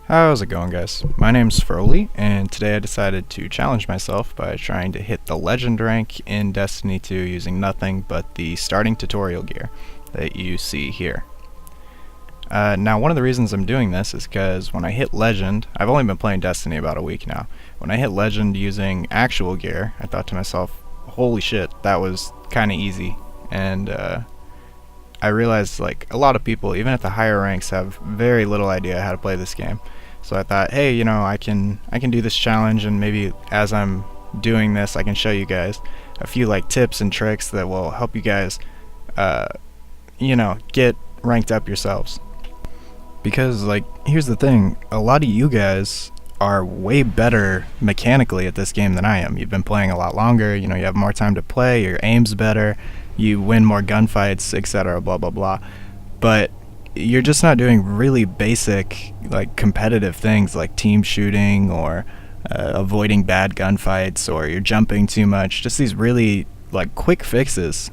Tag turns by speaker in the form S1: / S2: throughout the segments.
S1: How's it going, guys? My name's Froley, and today I decided to challenge myself by trying to hit the legend rank in Destiny 2 using nothing but the starting tutorial gear that you see here. Now, one of the reasons I'm doing this is because when I hit legend, I've only been playing Destiny about a week now. When I hit legend using actual gear, I thought to myself, holy shit, that was kinda easy. And I realized like a lot of people, even at the higher ranks, have very little idea how to play this game. So I thought, hey, you know, I can do this challenge, and maybe as I'm doing this, I can show you guys a few like tips and tricks that will help you guys, you know, get ranked up yourselves. Because like, here's the thing: a lot of you guys are way better mechanically at this game than I am. You've been playing a lot longer. You know, you have more time to play. Your aim's better. You win more gunfights, etc. Blah blah blah. But you're just not doing really basic, like competitive things like team shooting or avoiding bad gunfights, or you're jumping too much. Just these really like quick fixes.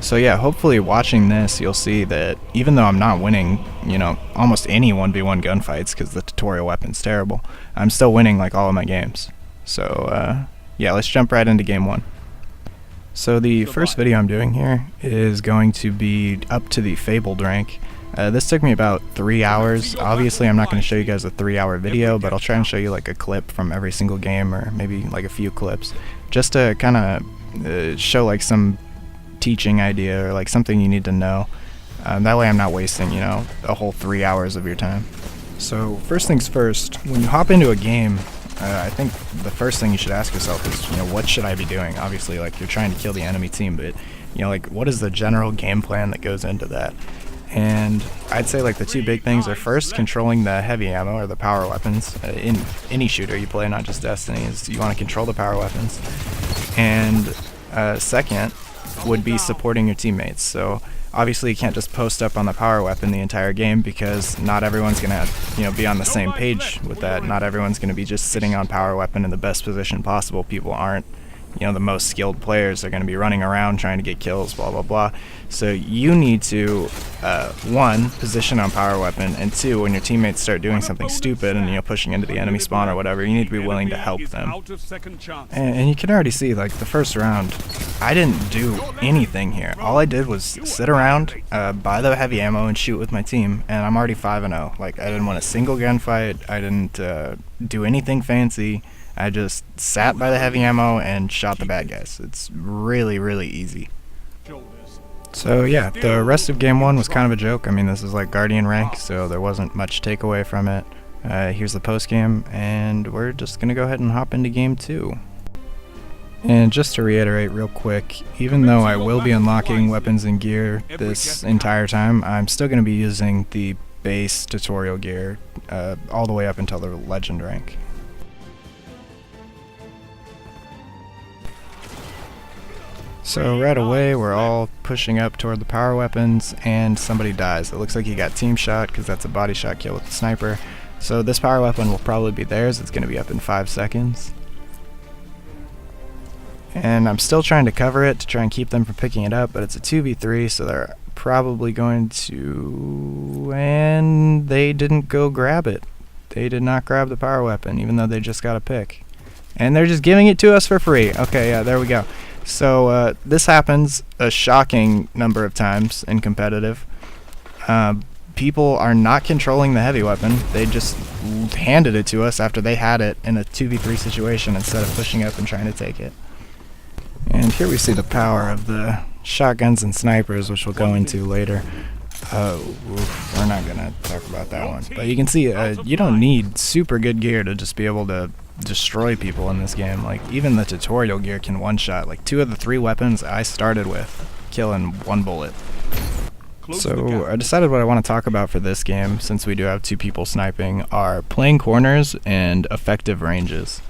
S1: So yeah, hopefully watching this, you'll see that even though I'm not winning, you know, almost any 1v1 gunfights because the tutorial weapon's terrible, I'm still winning like all of my games. So yeah, let's jump right into game one. So the first video I'm doing here is going to be up to the Fabled rank. This took me about 3 hours. Obviously I'm not going to show you guys a 3-hour video, but I'll try and show you like a clip from every single game, or maybe like a few clips, just to kind of show like some teaching idea or like something you need to know. That way I'm not wasting, you know, a whole 3 hours of your time. So first things first, when you hop into a game, I think the first thing you should ask yourself is, you know, what should I be doing? Obviously, like, you're trying to kill the enemy team, but, you know, like, what is the general game plan that goes into that? And I'd say, like, the two big things are first, controlling the heavy ammo or the power weapons. In any shooter you play, not just Destiny, is you want to control the power weapons. And second would be supporting your teammates. So obviously you can't just post up on the power weapon the entire game, because not everyone's gonna, you know, be on the same page with that. Not everyone's gonna be just sitting on power weapon in the best position possible. People aren't, you know, the most skilled players. They're gonna be running around trying to get kills, blah blah blah. So you need to one, position on power weapon, and two, when your teammates start doing something stupid and, you know, pushing into the enemy spawn or whatever, you need to be willing to help them. And you can already see, like, the first round, I didn't do anything here. All I did was sit around, buy the heavy ammo, and shoot with my team, and I'm already 5-0. Like, I didn't win a single gunfight. I didn't do anything fancy. I just sat by the heavy ammo and shot the bad guys. It's really, really easy. So yeah, the rest of game one was kind of a joke. I mean, this is like Guardian rank, so there wasn't much takeaway from it. Here's the post game, and we're just gonna go ahead and hop into game two. And just to reiterate real quick, even though I will be unlocking weapons and gear this entire time, I'm still gonna be using the base tutorial gear all the way up until the legend rank. So right away we're all pushing up toward the power weapons, and somebody dies. It looks like he got team shot because that's a body shot kill with the sniper. So this power weapon will probably be theirs. It's going to be up in 5 seconds. And I'm still trying to cover it to try and keep them from picking it up, but it's a 2v3, so they're probably going to... And they didn't go grab it. They did not grab the power weapon, even though they just got a pick. And they're just giving it to us for free. Okay, yeah, there we go. So this happens a shocking number of times in competitive. People are not controlling the heavy weapon. They just handed it to us after they had it in a 2v3 situation instead of pushing up and trying to take it. And here we see the power of the shotguns and snipers, which we'll go into later. We're not going to talk about that one. But you can see you don't need super good gear to just be able to destroy people in this game. Like, even the tutorial gear can one-shot. Like, 2 of the 3 weapons I started with kill in 1 bullet. So I decided what I want to talk about for this game, since we do have 2 people sniping, are playing corners and effective ranges.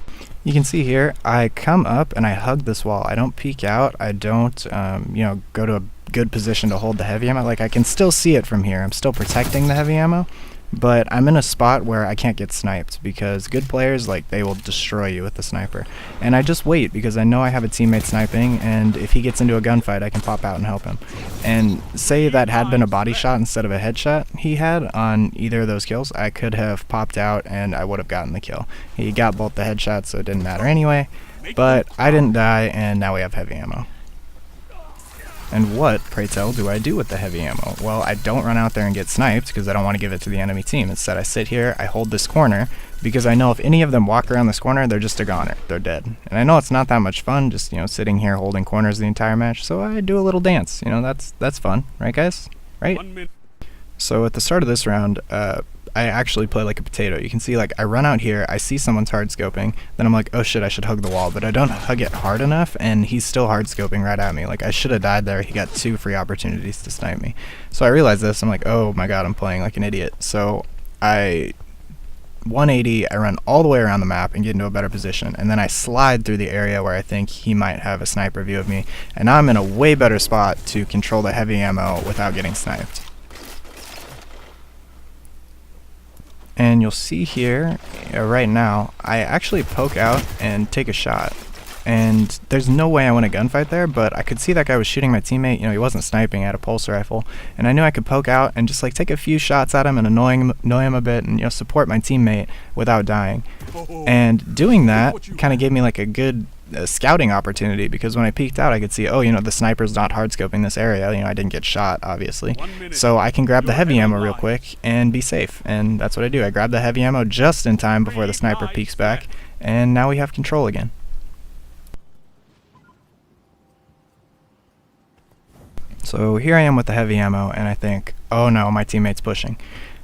S1: You can see here, I come up and I hug this wall. I don't peek out. I don't, you know, go to a good position to hold the heavy ammo. Like, I can still see it from here. I'm still protecting the heavy ammo, but I'm in a spot where I can't get sniped because good players, like, they will destroy you with the sniper. And I just wait because I know I have a teammate sniping, and if he gets into a gunfight, I can pop out and help him. And say that had been a body shot instead of a headshot he had on either of those kills, I could have popped out and I would have gotten the kill. He got both the headshots, so it didn't matter anyway, but I didn't die, and now we have heavy ammo. And what, pray tell, do I do with the heavy ammo? Well, I don't run out there and get sniped because I don't want to give it to the enemy team. Instead, I sit here, I hold this corner, because I know if any of them walk around this corner, they're just a goner. They're dead. And I know it's not that much fun, just, sitting here holding corners the entire match, so I do a little dance. That's fun, right guys? Right? So at the start of this round, I actually play like a potato. You can see, like, I run out here, I see someone's hard scoping, then I'm like, oh shit, I should hug the wall, but I don't hug it hard enough, and he's still hard scoping right at me. Like, I should have died there. He got 2 free opportunities to snipe me. So I realized this, I'm like, oh my god, I'm playing like an idiot. So I 180, I run all the way around the map and get into a better position, and then I slide through the area where I think he might have a sniper view of me, and now I'm in a way better spot to control the heavy ammo without getting sniped. And you'll see here, right now, I actually poke out and take a shot. And there's no way I win a gunfight there, but I could see that guy was shooting my teammate. He wasn't sniping, I had a pulse rifle. And I knew I could poke out and just, like, take a few shots at him and annoy him a bit and, support my teammate without dying. And doing that kind of gave me, like, a good scouting opportunity, because when I peeked out I could see, oh, the sniper's not hard scoping this area. I didn't get shot, obviously, so I can grab the heavy ammo real quick and be safe. And that's what I do. I grab the heavy ammo just in time before the sniper peeks back, and now we have control again. So here I am with the heavy ammo, and I think, oh no, my teammate's pushing.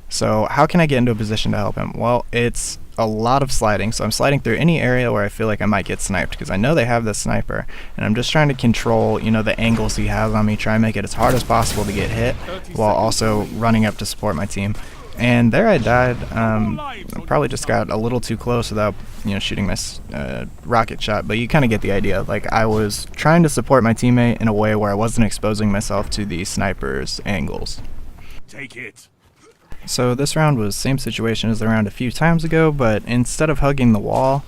S1: So how can I get into a position to help him? Well, it's a lot of sliding, so I'm sliding through any area where I feel like I might get sniped, because I know they have this sniper, and I'm just trying to control, the angles he has on me, try and make it as hard as possible to get hit, while also running up to support my team. And there I died. I probably just got a little too close without, shooting my rocket shot, but you kind of get the idea. Like, I was trying to support my teammate in a way where I wasn't exposing myself to the sniper's angles. Take it. So this round was same situation as the round a few times ago, but instead of hugging the wall,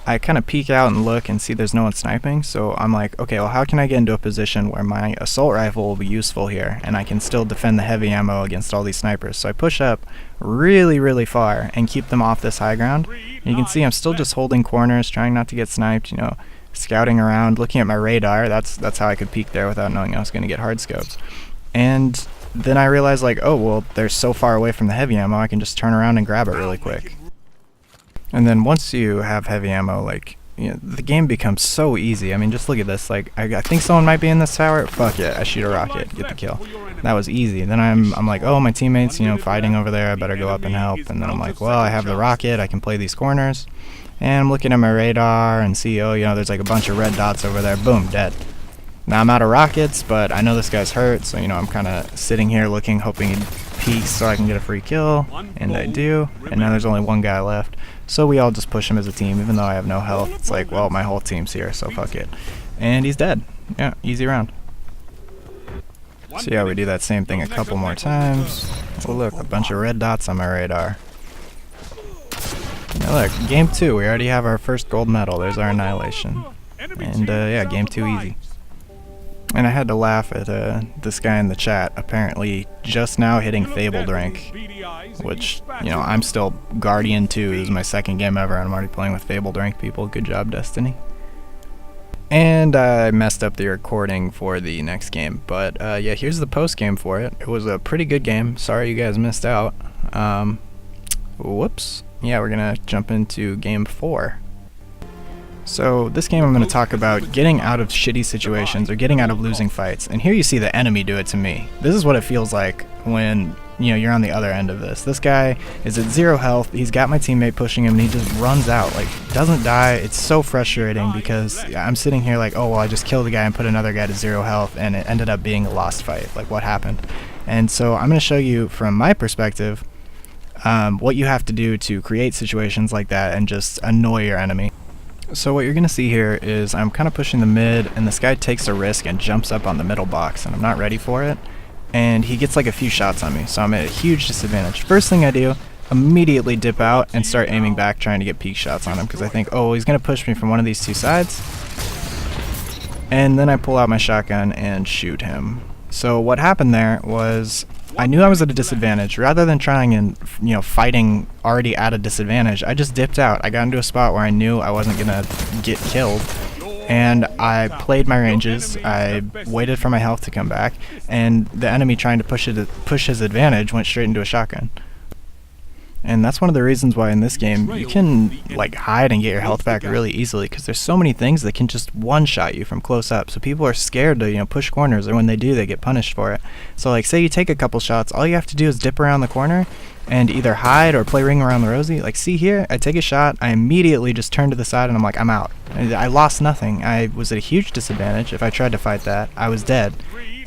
S1: I kind of peek out and look and see there's no one sniping, so I'm like, okay, well, how can I get into a position where my assault rifle will be useful here, and I can still defend the heavy ammo against all these snipers? So I push up really, really far and keep them off this high ground. And you can see I'm still just holding corners, trying not to get sniped, scouting around, looking at my radar. That's how I could peek there without knowing I was going to get hard scoped. And then I realized, like, oh, well, they're so far away from the heavy ammo, I can just turn around and grab it really quick. And then once you have heavy ammo, like, the game becomes so easy. I mean, just look at this. Like, I think someone might be in this tower. Fuck it, I shoot a rocket, get the kill. That was easy. Then I'm like, oh, my teammates, fighting over there, I better go up and help. And then I'm like, well, I have the rocket, I can play these corners. And I'm looking at my radar and see, oh, there's like a bunch of red dots over there. Boom, dead. Now I'm out of rockets, but I know this guy's hurt, so I'm kind of sitting here looking, hoping he peeks so I can get a free kill, and I do, and now there's only one guy left. So we all just push him as a team, even though I have no health. It's like, well, my whole team's here, so fuck it. And he's dead. Yeah, easy round. So yeah, we do that same thing a couple more times. Oh look, a bunch of red dots on my radar. Now look, game 2, we already have our first gold medal. There's our annihilation. And yeah, game 2 easy. And I had to laugh at this guy in the chat, apparently just now hitting Fabled rank, which, I'm still Guardian 2. This is my second game ever, and I'm already playing with Fabled rank people. Good job, Destiny. And I messed up the recording for the next game, but yeah, here's the post game for it. It was a pretty good game. Sorry you guys missed out. Whoops. Yeah, we're gonna jump into game 4. So this game I'm going to talk about getting out of shitty situations or getting out of losing fights. And here you see the enemy do it to me. This is what it feels like when, you're on the other end of this. This guy is at 0 health. He's got my teammate pushing him and he just runs out. Like, doesn't die. It's so frustrating because I'm sitting here like, oh, well, I just killed the guy and put another guy to 0 health, and it ended up being a lost fight. Like, what happened? And so I'm going to show you from my perspective what you have to do to create situations like that and just annoy your enemy. So what you're going to see here is I'm kind of pushing the mid, and this guy takes a risk and jumps up on the middle box, and I'm not ready for it. and he gets like a few shots on me, so I'm at a huge disadvantage. First thing I do, immediately dip out and start aiming back, trying to get peek shots on him, because I think, oh, he's going to push me from one of these two sides. And then I pull out my shotgun and shoot him. So what happened there was, I knew I was at a disadvantage. Rather than trying and, fighting already at a disadvantage, I just dipped out. I got into a spot where I knew I wasn't going to get killed. And I played my ranges, I waited for my health to come back, and the enemy trying to push his advantage went straight into a shotgun. And that's one of the reasons why in this game you can like hide and get your health back really easily, because there's so many things that can just one-shot you from close up. So people are scared to push corners, or when they do they get punished for it. So like say you take a couple shots, all you have to do is dip around the corner and either hide or play Ring Around the Rosie. Like see here, I take a shot, I immediately just turn to the side and I'm like, I'm out. I lost nothing. I was at a huge disadvantage. If I tried to fight that, I was dead.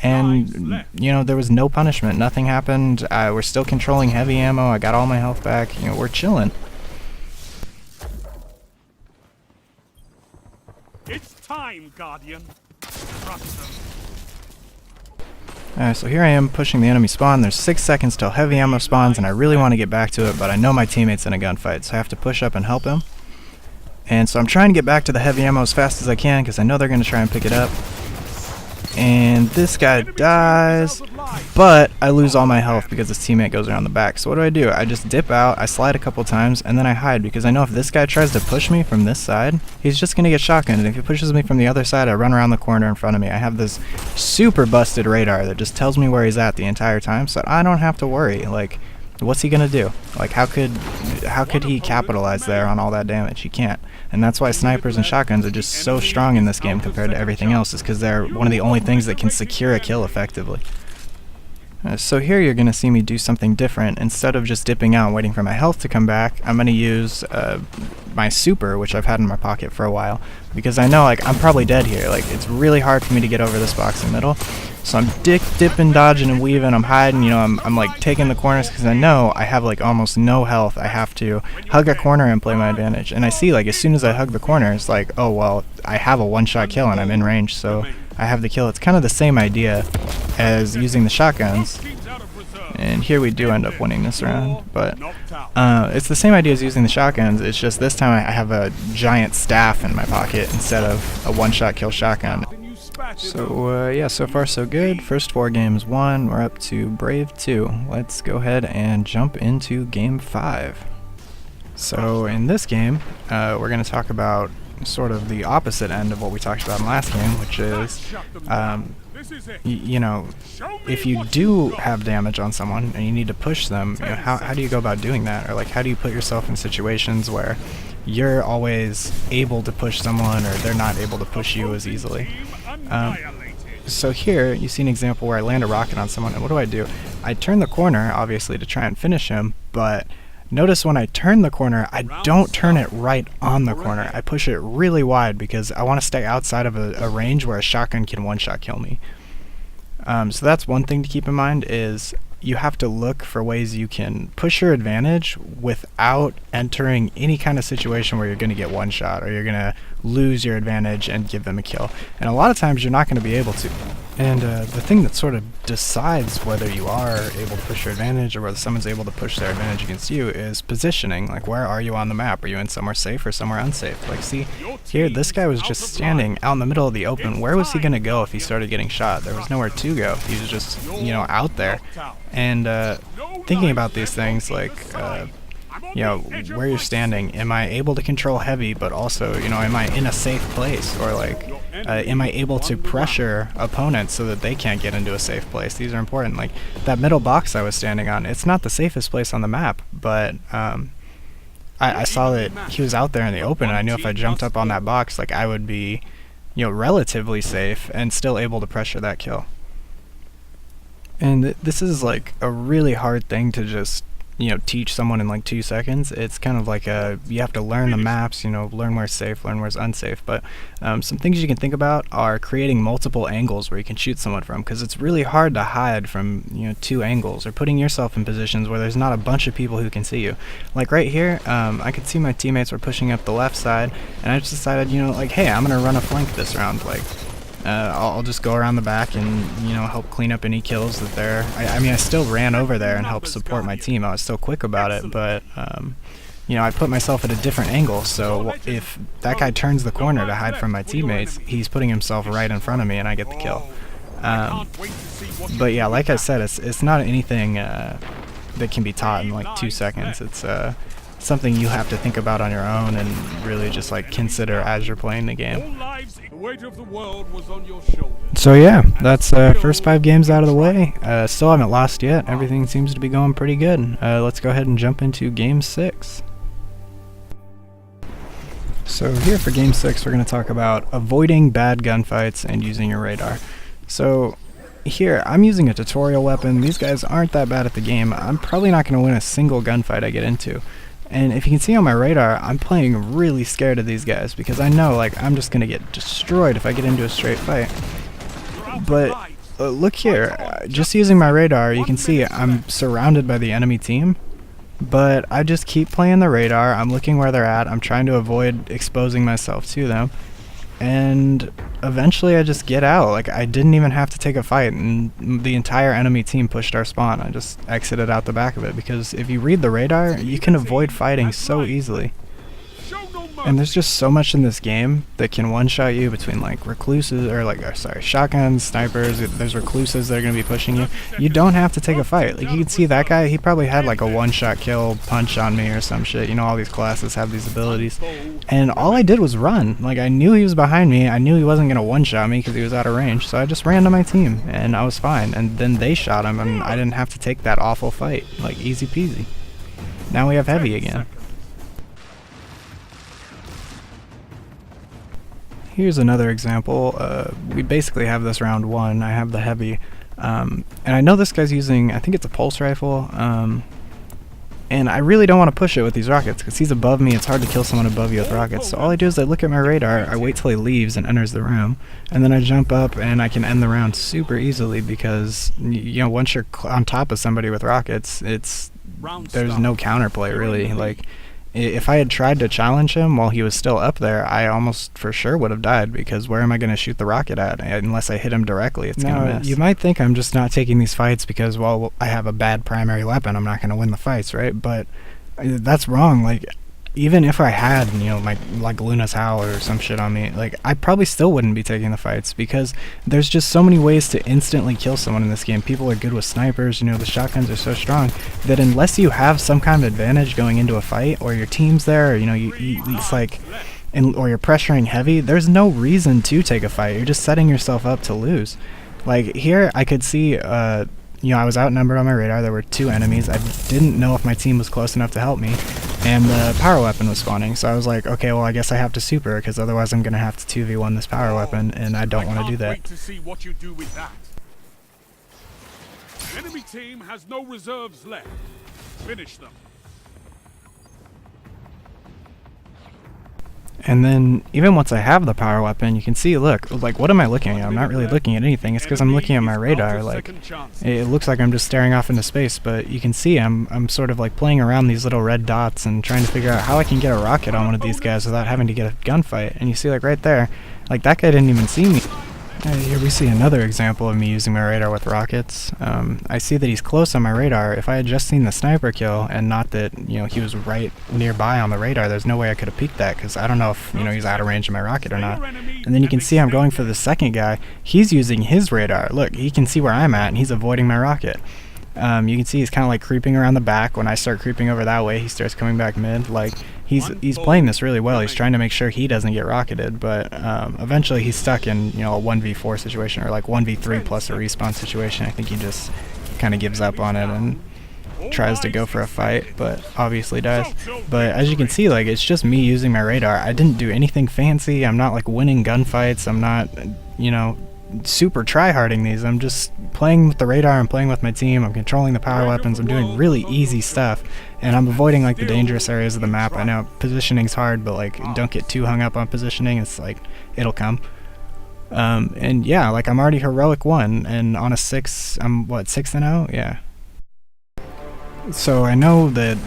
S1: And, there was no punishment. Nothing happened. We're still controlling heavy ammo. I got all my health back. We're chilling.
S2: It's time, Guardian. Trust them.
S1: Alright, so here I am pushing the enemy spawn. There's 6 seconds till heavy ammo spawns, and I really want to get back to it, but I know my teammate's in a gunfight, so I have to push up and help him. And so I'm trying to get back to the heavy ammo as fast as I can, because I know they're going to try and pick it up. And this guy dies, but I lose all my health because his teammate goes around the back. So what do? I just dip out, I slide a couple times, and then I hide, because I know if this guy tries to push me from this side, he's just going to get shotgunned. And if he pushes me from the other side, I run around the corner in front of me. I have this super busted radar that just tells me where he's at the entire time, so I don't have to worry. Like, what's he going to do? Like, how could he capitalize there on all that damage? He can't. And that's why snipers and shotguns are just so strong in this game compared to everything else, is because they're one of the only things that can secure a kill effectively. So here you're going to see me do something different. Instead of just dipping out and waiting for my health to come back, I'm going to use my super, which I've had in my pocket for a while, because I know I'm probably dead here. Like, it's really hard for me to get over this box in the middle. So I'm dipping, dodging, and weaving. I'm hiding. I'm like taking the corners because I know I have like almost no health. I have to hug a corner and play my advantage. And I see as soon as I hug the corner, it's like, oh well, I have a one-shot kill and I'm in range, so I have the kill. It's kind of the same idea as using the shotguns. And here we do end up winning this round, but it's the same idea as using the shotguns. It's just this time I have a giant staff in my pocket instead of a one-shot kill shotgun. So yeah, so far so good. First 4 games won. We're up to Brave 2. Let's go ahead and jump into Game 5. So in this game, we're going to talk about sort of the opposite end of what we talked about in last game, which is, if you do have damage on someone and you need to push them, how do you go about doing that? Or how do you put yourself in situations where you're always able to push someone, or they're not able to push you as easily? So here you see an example where I land a rocket on someone, and what do? I turn the corner, obviously, to try and finish him, but notice when I turn the corner, I don't turn it right on the corner. I push it really wide because I want to stay outside of a range where a shotgun can one-shot kill me. So that's one thing to keep in mind, is you have to look for ways you can push your advantage without entering any kind of situation where you're going to get one shot or you're going to lose your advantage and give them a kill. And a lot of times you're not going to be able to. And the thing that sort of decides whether you are able to push your advantage or whether someone's able to push their advantage against you is positioning. Like, where are you on the map? Are you in somewhere safe or somewhere unsafe? Like, see, here, this guy was just standing out in the middle of the open. Where was he going to go if he started getting shot? There was nowhere to go. He was just, out there. And thinking about these things, like, where you're standing, am I able to control heavy, but also, am I in a safe place? Or, am I able to pressure opponents so that they can't get into a safe place? These are important. Like, that middle box I was standing on, it's not the safest place on the map, but I saw that he was out there in the open, and I knew if I jumped up on that box, I would be, relatively safe and still able to pressure that kill. And this is, a really hard thing to just, teach someone in 2 seconds. It's kind of you have to learn the maps, learn where's safe, learn where's unsafe. But some things you can think about are creating multiple angles where you can shoot someone from, because it's really hard to hide from, 2 angles, or putting yourself in positions where there's not a bunch of people who can see you. Like right here, I could see my teammates were pushing up the left side, and I just decided, hey, I'm gonna run a flank this round. I'll just go around the back and, you know, help clean up any kills that there. I mean, I still ran over there and helped support my team. I was still quick about it, but you know, I put myself at a different angle, so if that guy turns the corner to hide from my teammates, he's putting himself right in front of me and I get the kill. But yeah, like I said, it's not anything that can be taught in like 2 seconds. It's something you have to think about on your own and really just like consider as you're playing the game. So yeah, that's first 5 games out of the way. Still haven't lost yet. Everything seems to be going pretty good. Let's go ahead and jump into game 6. So here for game 6, we're going to talk about avoiding bad gunfights and using your radar. So here, I'm using a tutorial weapon. These guys aren't that bad at the game. I'm probably not going to win a single gunfight I get into. And if you can see on my radar, I'm playing really scared of these guys because I know, like, I'm just going to get destroyed if I get into a straight fight. But look here, just using my radar, you can see I'm surrounded by the enemy team. But I just keep playing the radar, I'm looking where they're at, I'm trying to avoid exposing myself to them. And eventually I just get out. Like, I didn't even have to take a fight, and the entire enemy team pushed our spawn. I just exited out the back of it, because if you read the radar, you can avoid fighting so easily. And there's just so much in this game that can one-shot you between like recluses, or like, shotguns, snipers. There's recluses that are going to be pushing you. You don't have to take a fight. Like, you can see that guy, he probably had like a one-shot kill punch on me or some shit. You know, all these classes have these abilities. And all I did was run. Like, I knew he was behind me. I knew he wasn't going to one-shot me because he was out of range. So I just ran to my team and I was fine. And then they shot him and I didn't have to take that awful fight. Like, easy peasy. Now we have heavy again. Here's another example. We basically have this round 1. I have the heavy. And I know this guy's using, I think it's a pulse rifle. And I really don't want to push it with these rockets because he's above me. It's hard to kill someone above you with rockets. So all I do is I look at my radar, I wait till he leaves and enters the room, and then I jump up and I can end the round super easily because, you know, once you're on top of somebody with rockets, there's no counterplay really. Like, if I had tried to challenge him while he was still up there, I almost for sure would have died, because where am I going to shoot the rocket at? Unless I hit him directly, it's going to miss. You might think I'm just not taking these fights because, well, I have a bad primary weapon, I'm not going to win the fights, right? But that's wrong. Like, even if I had, you know, like Luna's Howl or some shit on me, like, I probably still wouldn't be taking the fights because there's just so many ways to instantly kill someone in this game. People are good with snipers, you know, the shotguns are so strong that unless you have some kind of advantage going into a fight, or your team's there, or, you know, it's like, or you're pressuring heavy, there's no reason to take a fight. You're just setting yourself up to lose. Like, here I could see, you know, I was outnumbered on my radar. There were 2 enemies. I didn't know if my team was close enough to help me, and the power weapon was spawning. So I was like, okay, well, I guess I have to super, because otherwise I'm going to have to 2v1 this power weapon, and I don't want to do that.
S2: Wait to see what you do with that. The enemy team has no reserves left. Finish them.
S1: And then, even once I have the power weapon, you can see, look, like, what am I looking at? I'm not really looking at anything. It's because I'm looking at my radar. Like, it looks like I'm just staring off into space, but you can see I'm sort of like playing around these little red dots and trying to figure out how I can get a rocket on one of these guys without having to get a gunfight. And you see, like, right there, like, that guy didn't even see me. Here we see another example of me using my radar with rockets. I see that he's close on my radar. If I had just seen the sniper kill and not that, you know, he was right nearby on the radar, there's no way I could have peeked that, because I don't know if, you know, he's out of range of my rocket or not. And then you can see I'm going for the second guy. He's using his radar. Look, he can see where I'm at and he's avoiding my rocket. You can see he's kind of like creeping around the back. When I start creeping over that way, he starts coming back mid. Like, he's playing this really well. He's trying to make sure he doesn't get rocketed, but eventually he's stuck in, you know, a 1v4 situation, or like 1v3 plus a respawn situation. I think he just kind of gives up on it and tries to go for a fight, but obviously dies. But as you can see, like, it's just me using my radar. I didn't do anything fancy. I'm not like winning gunfights. I'm not, you know, super try-harding these. I'm just playing with the radar, I'm playing with my team, I'm controlling the power weapons, I'm doing really easy stuff, and I'm avoiding like the dangerous areas of the map. I know positioning's hard, but like, don't get too hung up on positioning. It's like, it'll come. And yeah, like, I'm already heroic 1, and on a 6, I'm what, 6-0? Yeah. So I know that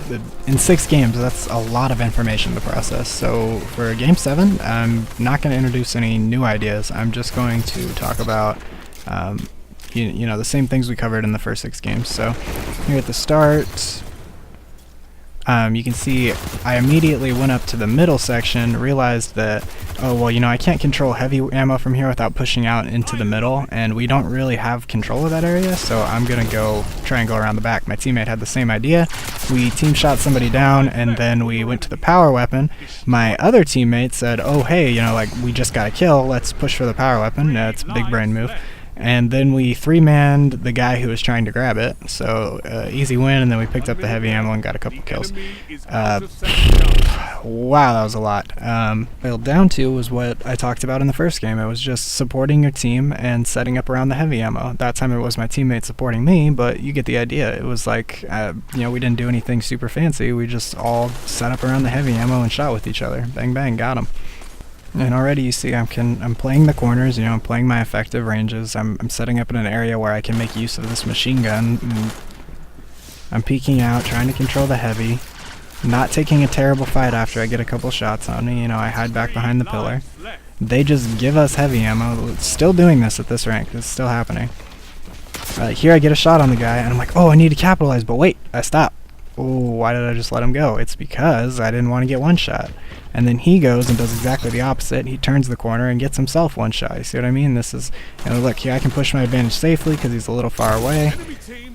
S1: in 6 games, that's a lot of information to process. So for Game 7, I'm not going to introduce any new ideas. I'm just going to talk about, you know, the same things we covered in the first 6 games. So here at the start, you can see I immediately went up to the middle section, realized that, oh, well, you know, I can't control heavy ammo from here without pushing out into the middle, and we don't really have control of that area, so I'm going to try and go around the back. My teammate had the same idea. We team shot somebody down, and then we went to the power weapon. My other teammate said, oh, hey, you know, like, we just got a kill, let's push for the power weapon. It's a big brain move. And then we 3-manned the guy who was trying to grab it, so easy win, and then we picked up the heavy ammo and got a couple kills. Wow, that was a lot. Boiled down to was what I talked about in the first game. It was just supporting your team and setting up around the heavy ammo. That time it was my teammate supporting me, but you get the idea. It was like, you know, we didn't do anything super fancy. We just all set up around the heavy ammo and shot with each other. Bang, bang, got him. And already you see I'm playing the corners, you know, I'm playing my effective ranges. I'm setting up in an area where I can make use of this machine gun. I'm peeking out, trying to control the heavy. Not taking a terrible fight after I get a couple shots on me. You know, I hide back behind the pillar. They just give us heavy ammo. Still doing this at this rank. It's still happening. Here I get a shot on the guy, and I'm like, oh, I need to capitalize, but wait, I stop. Oh, why did I just let him go? It's because I didn't want to get one shot. And then he goes and does exactly the opposite. He turns the corner and gets himself one shot. You see what I mean? This is, you know, look, here I can push my advantage safely because he's a little far away.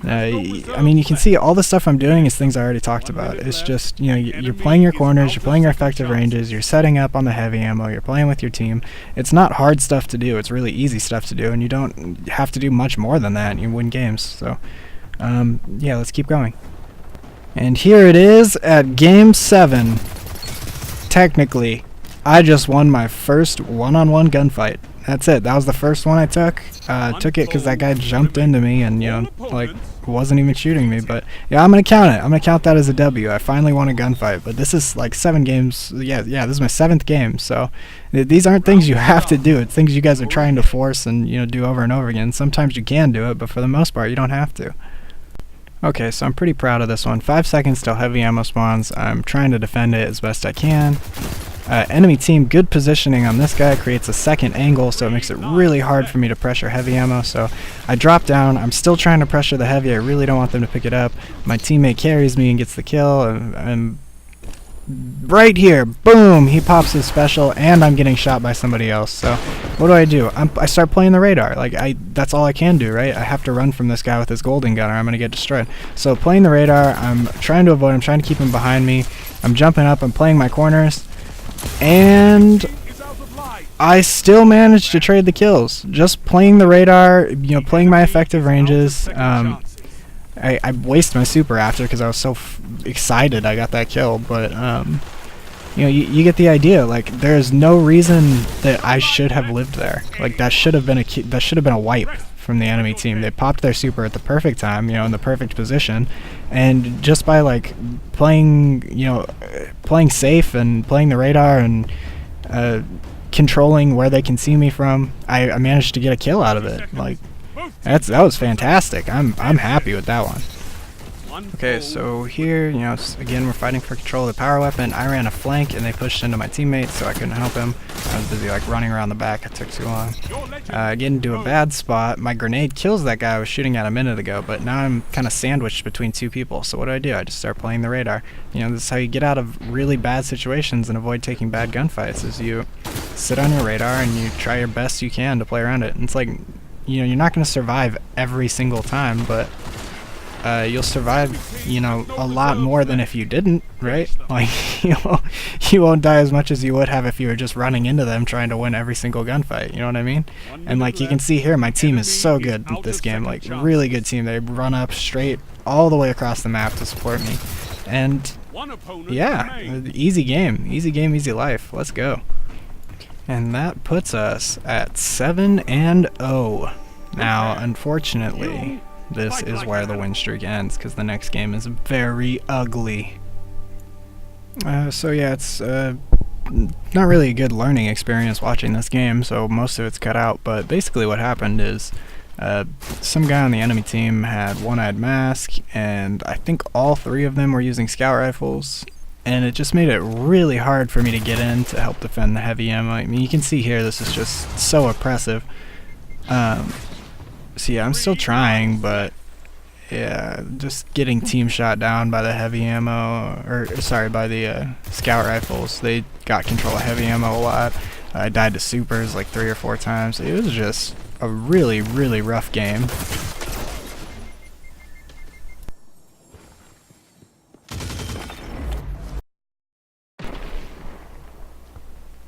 S1: I mean, you can see all the stuff I'm doing is things I already talked about. It's just, you know, you're playing your corners, you're playing your effective ranges, you're setting up on the heavy ammo, you're playing with your team. It's not hard stuff to do. It's really easy stuff to do, and you don't have to do much more than that. You win games. So, yeah, let's keep going. And here it is at Game 7. Technically, I just won my first one-on-one gunfight. That's it. That was the first one I took. Took it because that guy jumped into me and, you know, like, wasn't even shooting me. But, yeah, I'm going to count it. I'm going to count that as a W. I finally won a gunfight. But this is, like, 7 games. Yeah, this is my 7th game. So, these aren't things you have to do. It's things you guys are trying to force and, you know, do over and over again. Sometimes you can do it, but for the most part, you don't have to. Okay, so I'm pretty proud of this one. 5 seconds till heavy ammo spawns. I'm trying to defend it as best I can. Enemy team, good positioning on this guy, creates a second angle, so it makes it really hard for me to pressure heavy ammo. So I drop down. I'm still trying to pressure the heavy. I really don't want them to pick it up. My teammate carries me and gets the kill. And right here, boom, he pops his special, and I'm getting shot by somebody else. So what do? I start playing the radar. Like, that's all I can do, right? I have to run from this guy with his golden gun or I'm going to get destroyed. So playing the radar, I'm trying to avoid, I'm trying to keep him behind me. I'm jumping up, I'm playing my corners, and I still managed to trade the kills. Just playing the radar, you know, playing my effective ranges. I wasted my super after because I was so excited I got that kill, but you know, you get the idea. Like, there's no reason that I should have lived there. Like, that should have been a wipe from the enemy team. They popped their super at the perfect time, you know, in the perfect position, and just by like playing, you know, playing safe and playing the radar and controlling where they can see me from, I managed to get a kill out of it. Like, that was fantastic. I'm happy with that one. Okay, so here, you know, again, we're fighting for control of the power weapon. I ran a flank and they pushed into my teammate, so I couldn't help him. I was busy like running around the back. It took too long. Getting into a bad spot. My grenade kills that guy I was shooting at a minute ago, but now I'm kind of sandwiched between 2 people. So what do? I just start playing the radar. You know, this is how you get out of really bad situations and avoid taking bad gunfights, is you sit on your radar and you try your best you can to play around it. And it's like, you know, you're not going to survive every single time, but you'll survive, you know, a lot more than if you didn't, right? Like, you won't die as much as you would have if you were just running into them trying to win every single gunfight, you know what I mean? And like, you can see here, my team is so good at this game, like, really good team. They run up straight all the way across the map to support me. And, yeah, easy game, easy life. Let's go. And that puts us at 7-0. Now, unfortunately, this is where the win streak ends, because the next game is very ugly. So yeah, it's not really a good learning experience watching this game, so most of it's cut out, but basically what happened is Some guy on the enemy team had one-eyed mask, and I think all three of them were using scout rifles, and it just made it really hard for me to get in to help defend the heavy ammo. I mean, you can see here, this is just so oppressive. So yeah, I'm still trying, but yeah, just getting team shot down by the heavy ammo, or sorry, by the scout rifles. They got control of heavy ammo a lot. I died to supers like 3 or 4 times. It was just a really, really rough game.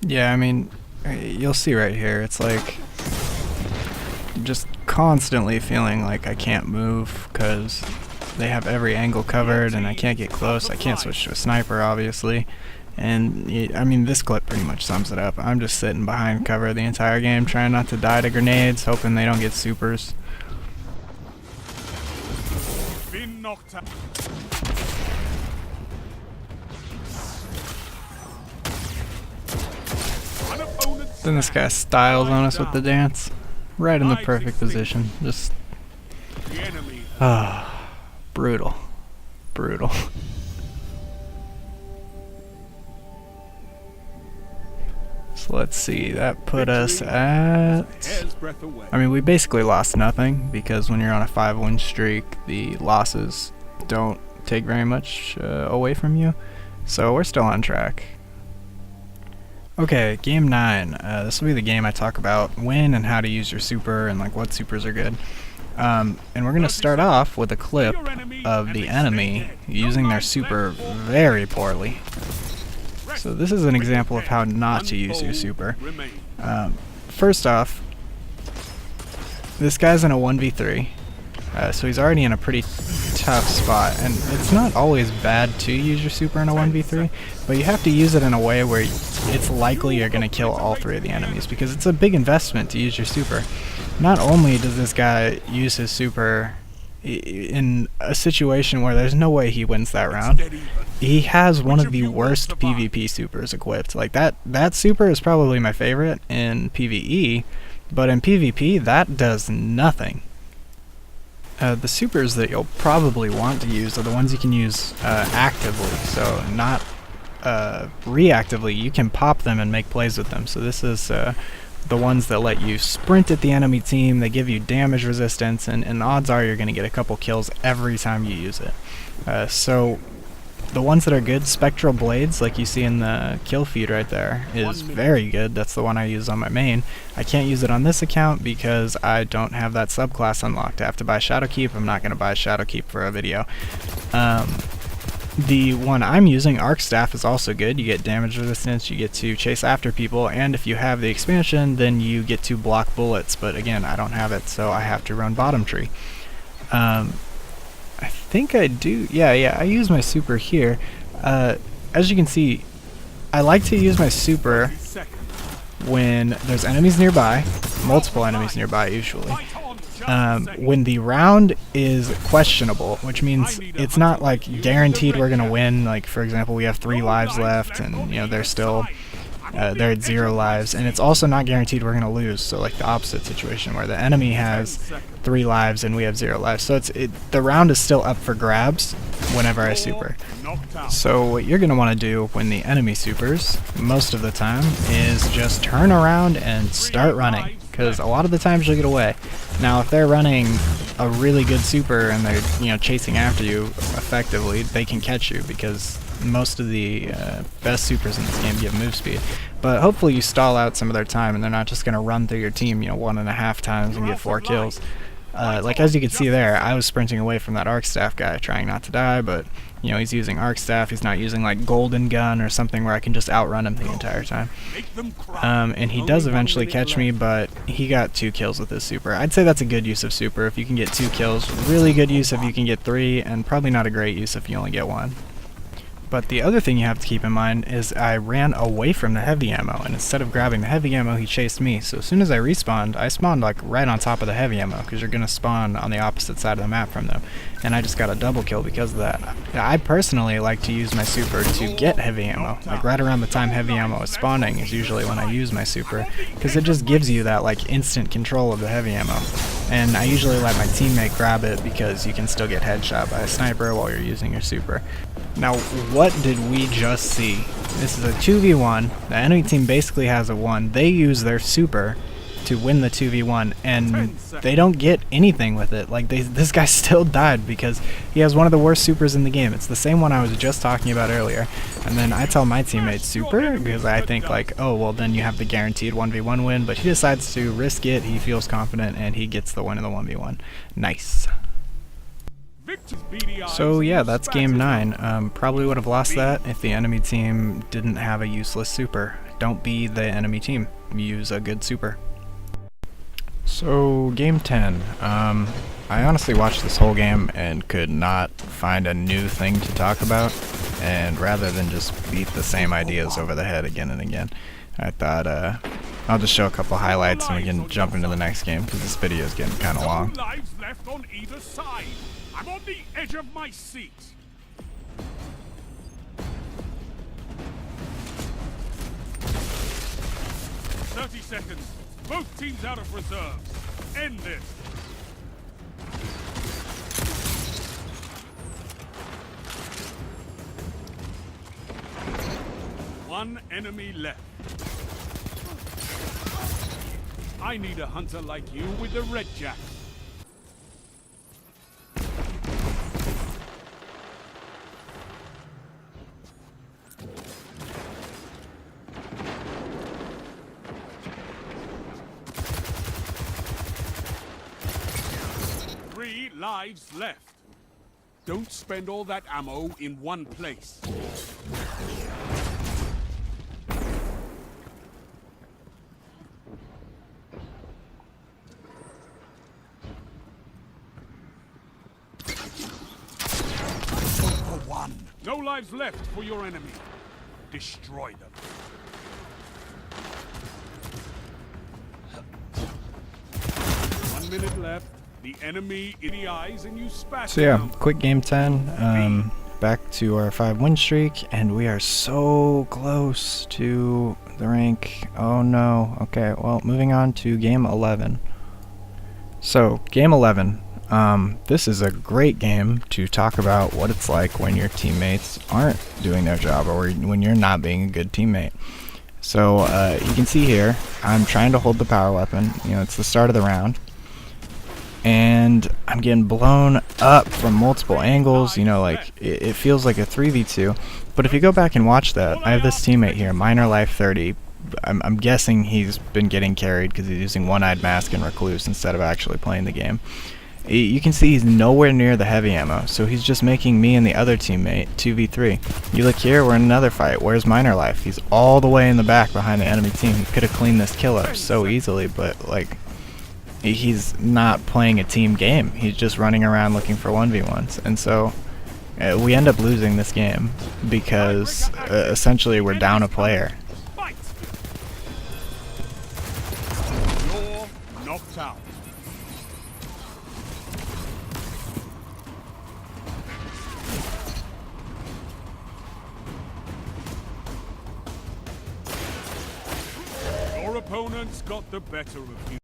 S1: Yeah, I mean, you'll see right here, it's like just constantly feeling like I can't move because they have every angle covered and I can't get close. I can't switch to a sniper, obviously. And I mean, this clip pretty much sums it up. I'm just sitting behind cover the entire game, trying not to die to grenades, hoping they don't get supers.
S2: Been knocked out.
S1: Then this guy styles on us with the dance. Right in the perfect position. Just... brutal. Brutal. So let's see, that put us at... I mean, we basically lost nothing, because when you're on a 5-win streak, the losses don't take very much away from you. So we're still on track. Okay, game 9. This will be the game I talk about when and how to use your super and like what supers are good. And we're going to start off with a clip of the enemy using their super very poorly. So this is an example of how not to use your super. First off, this guy's in a 1v3. So he's already in a pretty tough spot, and it's not always bad to use your super in a 1v3, but you have to use it in a way where it's likely you're going to kill all 3 of the enemies, because it's a big investment to use your super. Not only does this guy use his super in a situation where there's no way he wins that round, he has one of the worst PvP supers equipped. Like that super is probably my favorite in PvE, but in PvP that does nothing. The supers that you'll probably want to use are the ones you can use actively, so not reactively. You can pop them and make plays with them. So this is the ones that let you sprint at the enemy team, they give you damage resistance, and odds are you're going to get a couple kills every time you use it. So the ones that are good, Spectral Blades, like you see in the kill feed right there, is very good. That's the one I use on my main. I can't use it on this account because I don't have that subclass unlocked. I have to buy Shadowkeep. I'm not going to buy Shadowkeep for a video. The one I'm using, Arc Staff, is also good. You get damage resistance, you get to chase after people, and if you have the expansion, then you get to block bullets. But again, I don't have it, so I have to run Bottom Tree. I think I do. Yeah, I use my super here. As you can see, I like to use my super when there's enemies nearby, multiple enemies nearby usually. When the round is questionable, which means it's not like guaranteed we're gonna win. Like for example, we have 3 lives left, and you know they're still they're at 0 lives, and it's also not guaranteed we're gonna lose. So like the opposite situation where the enemy has 3 lives and we have 0 lives. So the round is still up for grabs whenever I super. So what you're gonna want to do when the enemy supers most of the time is just turn around and start running, because a lot of the times you'll get away. Now if they're running a really good super and they're chasing after you effectively, they can catch you, because most of the best supers in this game give move speed. But hopefully you stall out some of their time and they're not just going to run through your team 1.5 times and get 4 kills. Like as you can see there, I was sprinting away from that Arc Staff guy trying not to die, but he's using Arc Staff, he's not using like Golden Gun or something where I can just outrun him the entire time. And he does eventually catch me, but he got 2 kills with his super. I'd say that's a good use of super if you can get 2 kills. Really good use if you can get 3, and probably not a great use if you only get 1. But the other thing you have to keep in mind is I ran away from the heavy ammo, and instead of grabbing the heavy ammo, he chased me. So as soon as I respawned, I spawned like right on top of the heavy ammo, because you're going to spawn on the opposite side of the map from them. And I just got a double kill because of that. I personally like to use my super to get heavy ammo. Like right around the time heavy ammo is spawning is usually when I use my super, because it just gives you that like instant control of the heavy ammo. And I usually let my teammate grab it because you can still get headshot by a sniper while you're using your super. Now, what did we just see? This is a 2v1. The enemy team basically has a 1. They use their super to win the 2v1, and they don't get anything with it. Like, this guy still died because he has one of the worst supers in the game. It's the same one I was just talking about earlier. And then I tell my teammate super because I think like, oh, well then you have the guaranteed 1v1 win, but he decides to risk it. He feels confident and he gets the win in the 1v1. Nice. So yeah, that's game 9. Probably would have lost that if the enemy team didn't have a useless super. Don't be the enemy team. Use a good super. So game 10. I honestly watched this whole game and could not find a new thing to talk about, and rather than just beat the same ideas over the head again and again, I thought I'll just show a couple highlights and we can jump into the next game because this video is getting kind of long.
S2: Lives left on either side. I'm on the edge of my seat. "30 seconds. Both teams out of reserves. End this." One enemy left. I need a hunter like you with the red jack. Three lives left. Don't spend all that ammo in one place. No lives left for your enemy. Destroy them. One minute left. The enemy in the eyes and you spat.
S1: So yeah, quick game 10. Back to our 5-win streak, and we are so close to the rank. Oh no. Okay, well, moving on to game 11. So, game 11. This is a great game to talk about what it's like when your teammates aren't doing their job or when you're not being a good teammate. So you can see here, I'm trying to hold the power weapon. You know, it's the start of the round, and I'm getting blown up from multiple angles. You know, like it feels like a 3v2. But if you go back and watch that, I have this teammate here, Minor Life 30. I'm guessing he's been getting carried because he's using One-Eyed Mask and Recluse instead of actually playing the game. You can see he's nowhere near the heavy ammo, so he's just making me and the other teammate 2v3. You look here, we're in another fight. Where's Minor Life? He's all the way in the back behind the enemy team. He could have cleaned this kill up so easily, but like, he's not playing a team game. He's just running around looking for 1v1s. And so we end up losing this game because essentially we're down a player.
S2: You're knocked out. Your opponents got the better of you.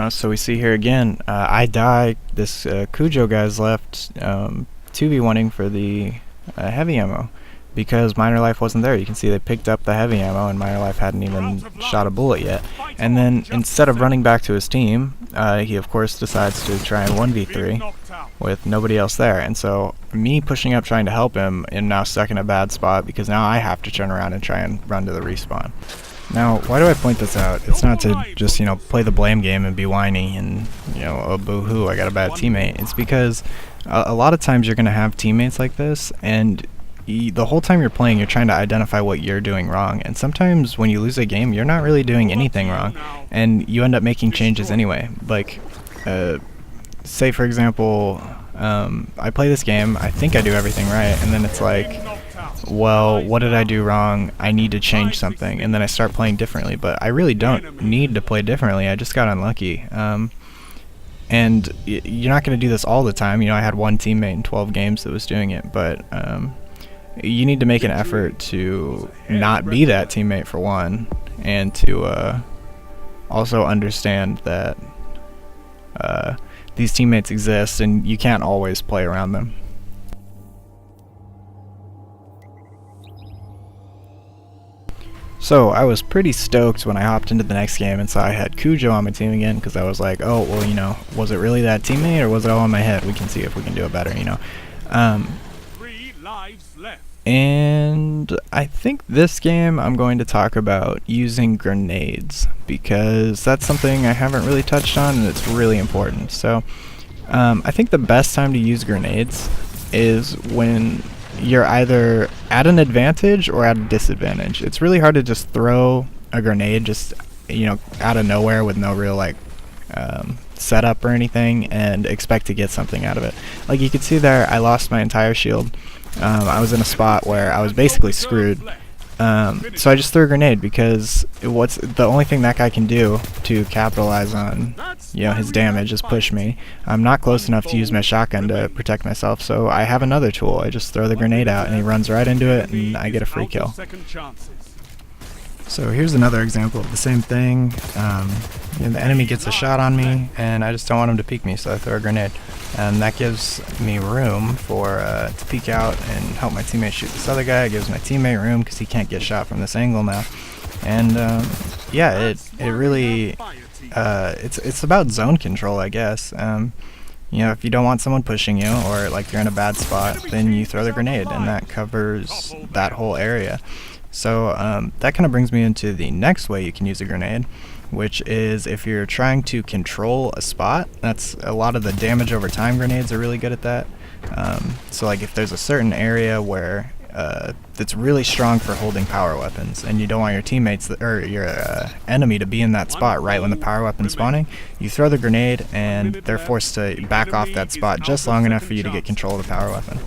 S1: So we see here again, I die, this Cujo guy's left 2v1ing for the heavy ammo because Minor Life wasn't there. You can see they picked up the heavy ammo and Minor Life hadn't even shot a bullet yet. And then instead of running back to his team, he of course decides to try and 1v3 with nobody else there. And so me pushing up trying to help him am now stuck in a bad spot because now I have to turn around and try and run to the respawn. Now, why do I point this out? It's not to just, you know, play the blame game and be whiny and, you know, oh boo-hoo, I got a bad teammate. It's because a lot of times you're going to have teammates like this, and the whole time you're playing, you're trying to identify what you're doing wrong. And sometimes when you lose a game, you're not really doing anything wrong, and you end up making changes anyway. Like, say for example, I play this game, I think I do everything right, and then it's like, well, what did I do wrong? I need to change something, and then I start playing differently. But I really don't need to play differently. I just got unlucky. And you're not going to do this all the time. You know, I had one teammate in 12 games that was doing it, but you need to make an effort to not be that teammate for one, and to also understand that these teammates exist and you can't always play around them. So I was pretty stoked when I hopped into the next game and saw I had Cujo on my team again, because I was like, oh, well, you know, was it really that teammate or was it all in my head? We can see if we can do it better, you know.
S2: 3 lives left.
S1: And I think this game I'm going to talk about using grenades, because that's something I haven't really touched on and it's really important. So I think the best time to use grenades is when you're either at an advantage or at a disadvantage. It's really hard to just throw a grenade just, you know, out of nowhere with no real like setup or anything and expect to get something out of it. Like you could see there, I lost my entire shield. I was in a spot where I was basically screwed. So I just threw a grenade, because what's the only thing that guy can do to capitalize on, you know, his damage is push me. I'm not close enough to use my shotgun to protect myself, so I have another tool. I just throw the grenade out and he runs right into it and I get a free kill. So here's another example of the same thing. The enemy gets a shot on me and I just don't want him to peek me, so I throw a grenade. And that gives me room for to peek out and help my teammate shoot this other guy. It gives my teammate room because he can't get shot from this angle now. And yeah, it really it's about zone control, I guess. You know, if you don't want someone pushing you, or like you're in a bad spot, then you throw the grenade and that covers that whole area. So that kind of brings me into the next way you can use a grenade, which is if you're trying to control a spot. That's a lot of the damage over time grenades are really good at that. So like if there's a certain area where that's really strong for holding power weapons, and you don't want your teammates or your enemy to be in that spot right when the power weapon's spawning, you throw the grenade and they're forced to back off that spot just long enough for you to get control of the power weapon.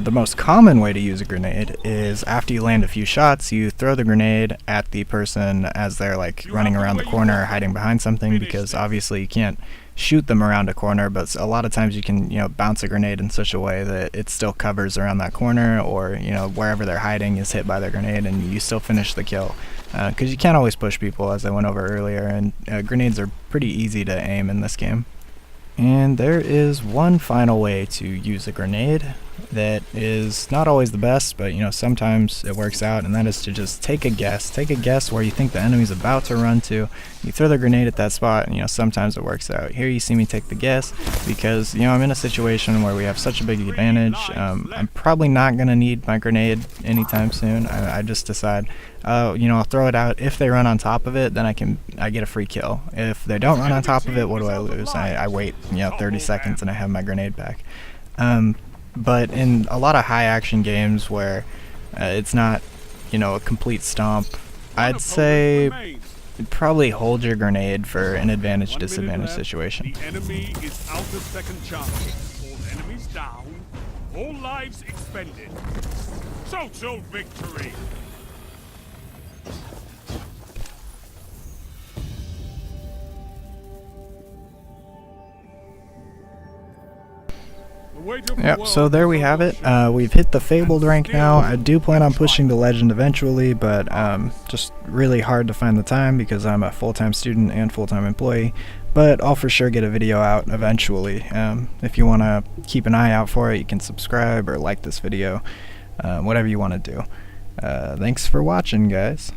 S1: The most common way to use a grenade is after you land a few shots, you throw the grenade at the person as they're like running around the corner or hiding behind something, because obviously you can't shoot them around a corner, but a lot of times you can, you know, bounce a grenade in such a way that it still covers around that corner, or, you know, wherever they're hiding is hit by their grenade and you still finish the kill. Because you can't always push people, as I went over earlier, and grenades are pretty easy to aim in this game. And there is one final way to use a grenade that is not always the best, but you know, sometimes it works out, and that is to just take a guess. Take a guess where you think the enemy's about to run to. You throw the grenade at that spot, and you know, sometimes it works out. Here you see me take the guess because, you know, I'm in a situation where we have such a big advantage. I'm probably not going to need my grenade anytime soon. I just decide, you know, I'll throw it out. If they run on top of it, then I get a free kill. If they don't run on top of it, what do I lose? I wait, you know, 30 seconds and I have my grenade back. But in a lot of high action games where it's not, you know, a complete stomp, I'd say probably hold your grenade for an advantage disadvantage situation.
S2: The enemy is out of second chance. All enemies down, all lives expended. Total victory.
S1: Yep, so there we have it. We've hit the Fabled rank now. I do plan on pushing to Legend eventually, but just really hard to find the time because I'm a full-time student and full-time employee. But I'll for sure get a video out eventually. If you want to keep an eye out for it, you can subscribe or like this video, whatever you want to do. Thanks for watching, guys.